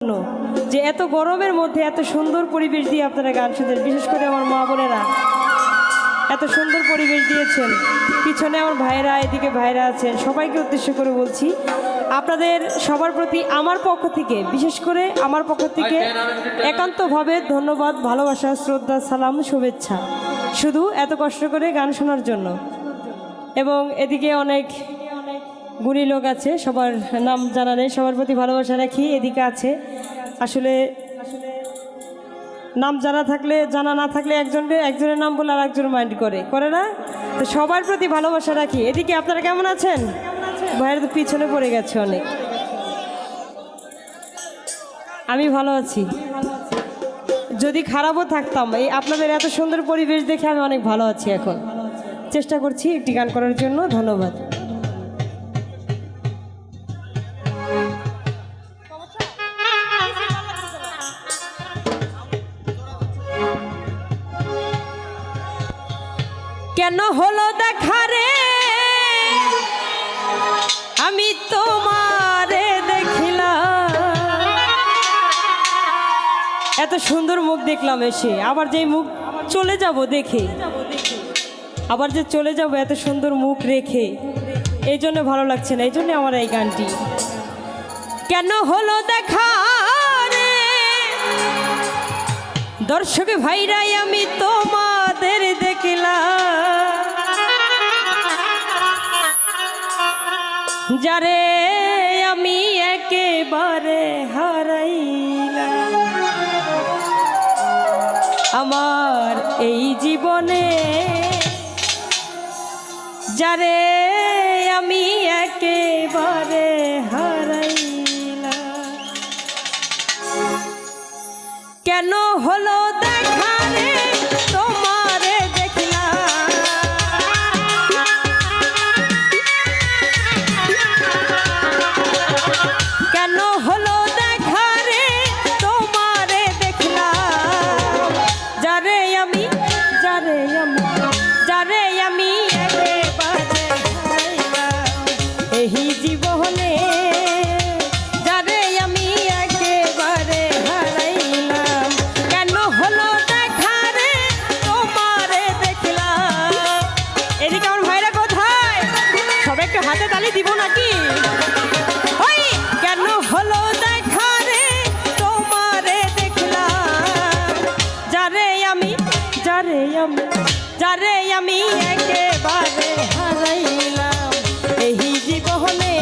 যে এত গরমের মধ্যে এত সুন্দর পরিবেশ দিয়ে আপনারা গান শুনছেন, বিশেষ করে আমার মা বোনেরা এত সুন্দর পরিবেশ দিয়েছেন। পিছনে আমার ভাইরা, এদিকে ভাইরা আছেন, সবাইকে উদ্দেশ্য করে বলছি আপনাদের সবার প্রতি আমার পক্ষ থেকে, বিশেষ করে আমার পক্ষ থেকে একান্তভাবে ধন্যবাদ, ভালোবাসা, শ্রদ্ধা, সালাম, শুভেচ্ছা, শুধু এত কষ্ট করে গান শোনার জন্য। এবং এদিকে অনেক গুণী লোক আছে, সবার নাম জানা নেই, সবার প্রতি ভালোবাসা রাখি। এদিকে আছে, আসলে নাম জানা থাকলে, জানা না থাকলে একজনের নাম বলে আর একজন মাইন্ড করে না, তো সবার প্রতি ভালোবাসা রাখি। এদিকে আপনারা কেমন আছেন? ভাইয়ের তো পিছনে পড়ে গেছে অনেক। আমি ভালো আছি, যদি খারাপও থাকতাম, এই আপনাদের এত সুন্দর পরিবেশ দেখে আমি অনেক ভালো আছি। এখন চেষ্টা করছি একটি গান করার জন্য। ধন্যবাদ। কেন হলো দেখা রে, আমি তোমারে দেখিলাম, এত সুন্দর মুখ দেখলাম এসে, আবার যেই মুখ চলে যাব দেখে, আবার যে চলে যাব এত সুন্দর মুখ রেখে, এই জন্য ভালো লাগছে না, এই জন্য আমার এই গানটি। কেন হলো দেখা রে দর্শক ভাইরাই, আমি তোমাদের দেখলাম, যারে আমি একেবারে হারাইলাম আমার এই জীবনে, যারে আমি একেবারে হারাইলাম। কেন হলো দেখা রে তোমারে দেখলাম, কেন হলো দেখা রে তোমারে দেখলাম, যারে আমি একেবারে হারাইলাম এই জীবনে, যারে আমি একেবারে হারাইলাম। কেন হলো দেখা রে তোমারে দেখলাম। এদিকে আমার ভাইরা কোথায়? সবাই একটু হাতে তালি দিব নাকি? ওই কেন হলো দেখা রে তোমারে দেখলাম, যারে আমি একেবারে হারাইলাম এই জীবনে,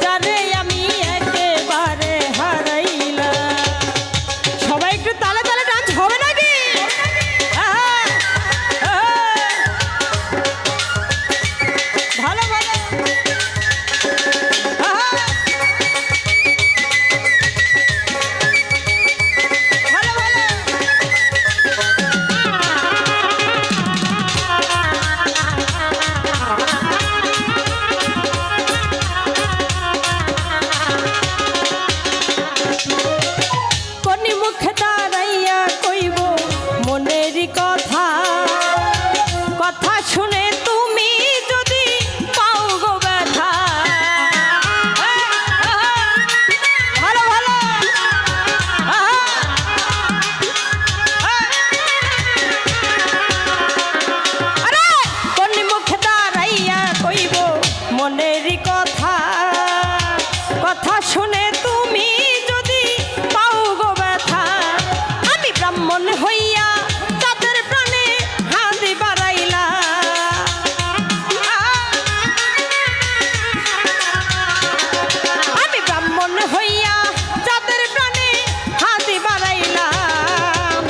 যারে আমি একেবারে হারাইলাম। সবাই একটু তালে তালে ডান্স হবে নাকি? ভালো ভালো, ভালো ভালো। কোনি মুখে দাঁড়াইয়া কইব মনের কথা, কথা শুনে তুমি যদি পাও গো ব্যথা। ভালো ভালো, আরে কোনি মুখে দাঁড়াইয়া কইব মনের কথা, কথা শুনে তুমি যদি পাও গো ব্যথা। আমি ব্রাহ্মণ হইয়া তাদের প্রাণে হাতি বাড়াইলাম, আমি ব্রাহ্মণ হইয়া তাদের প্রাণে হাতি বাড়াইলাম,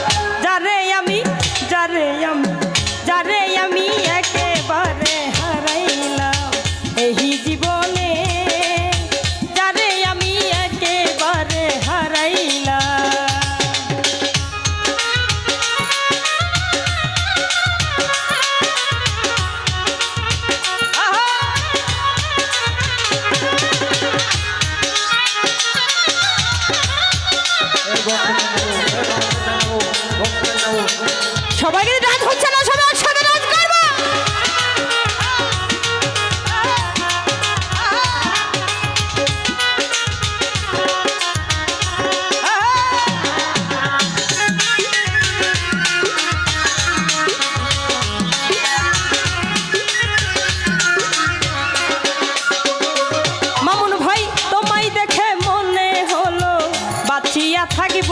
যারে আমি একেবারে হারাইলাম এই জীবনে, যারে আমি একেবারে হারাইলাম। সবাইকে ডান্স হচ্ছে না, সবাই একসাথে ডান্স করবো। থাকিব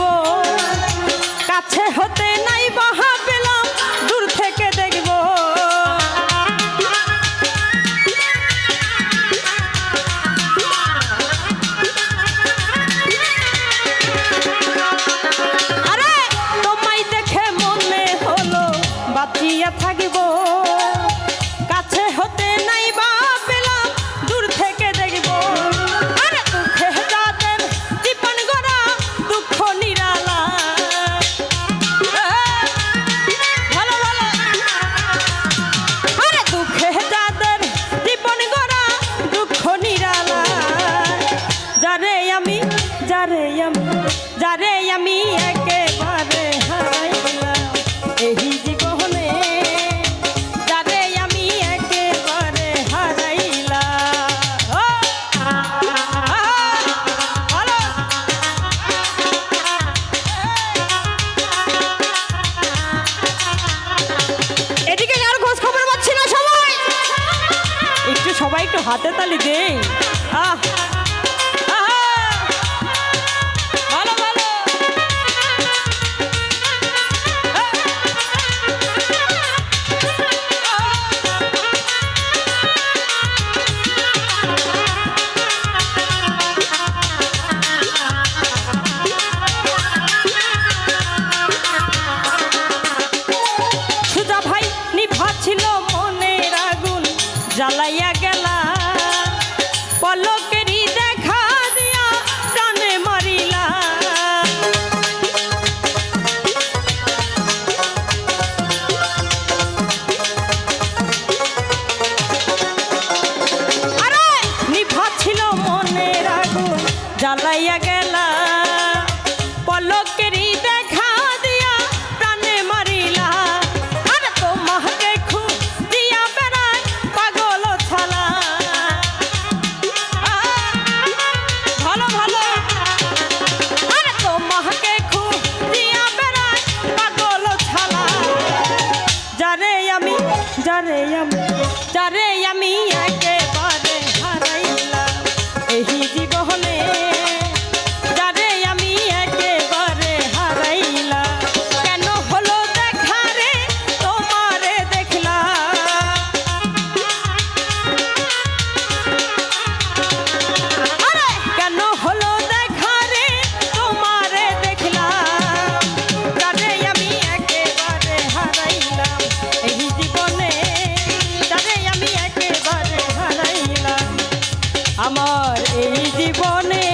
কাছে হতে নাই বাহা পেলাম দূর থেকে দেখব আরে তোমায় দেখে মনে হলো বাঁচিয়া থাকিব কাছে হতে নাই বা পেলাম দূর থেকে দেখব আরে দুঃখে যাদের জীবন গড়া দুঃখ নিরালা ভালো ভালো আরে দুঃখে যাদের জীবন গড়া দুঃখ নিরালা যারে আমি একেবারে হারাইলাম এই জীবনে যারে আমি একেবারে হারাইলাম ভালো এদিকে কারো খোঁজ খবর পাচ্ছি না সবাই একটু হাতে তালি দেই আহ ভালো ভালো সুজা ভাই নিভা ছিল মনের আগুন জ্বালাইয়া গেলা পলকেরই দেখা দিয়া প্রাণে মারিলা আরে নিভা ছিল মনের আগুন জ্বালাইয়া গেলা পলকেরই দেখা দিয়া প্রাণে মারিলা আরে তোমাকে খুঁজিয়া বেড়ায় পাগল ছালা ভালো ভালো আরে তোমাকে খুঁজিয়া বেড়ায় পাগল ছালা যারে আমি একেবারে হারাইলাম এই জীবনে যারে আমি একেবারে হারাইলাম কেন হলো দেখা রে তোমারে দেখলাম আরে কেন হলো দেখা রে তোমারে দেখলাম যারে আমি একেবারে হারাইলাম এই জীবনে যারে আমি একেবারে হারাইলাম আমার এই জীবনে